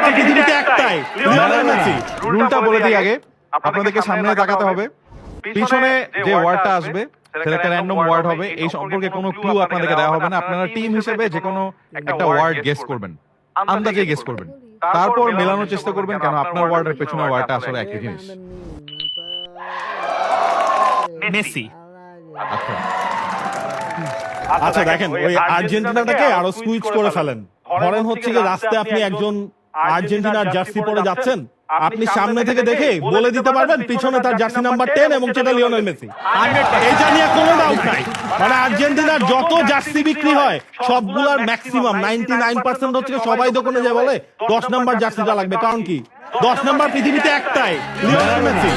Number পৃথিবীতে একটাই, Lionel Messi. রুলটা বলে দিই আগে, আপনাদেরকে সামনে তাকাতে হবে। পিছনে যে ওয়ার্ডটা আসবে সেটা একটা র্যান্ডম ওয়ার্ড হবে। এই সম্পর্কে কোনো ক্লু আপনাদেরকে দেওয়া হবে না। আপনারা টিম হিসেবে যে কোনো একটা ওয়ার্ড গেস করবেন, আন্দাজে গেস করবেন, তারপর মেলানোর চেষ্টা করবেন, কেন আপনার ওয়ার্ডের পেছনে ওয়ার্ডটা আসলে একই জিনিস। মেসি। আচ্ছা, আচ্ছা দেখেন, ওই আর্জেন্টিনাটাকে আরো সুইচ করে ফেলেন। ধরেন হচ্ছে যে রাস্তায় আপনি একজন আর্জেন্টিনার জার্সি পরে যাচ্ছেন, আপনি সামনে থেকে দেখে বলে দিতে পারবেন পিছনে তার জার্সি নাম্বার 10 এবং সেটা লিওনেল মেসি। এটা নিয়ে কোনো ডাউট নাই। মানে আর্জেন্টিনার যত জার্সি বিক্রি হয় সবগুলার ম্যাক্সিমাম 99% হচ্ছে সবাই দোকানে যে বলে 10 নাম্বার জার্সিটা লাগবে। কারণ কি, 10 নাম্বার পৃথিবীতে একটাই, লিওনেল মেসি।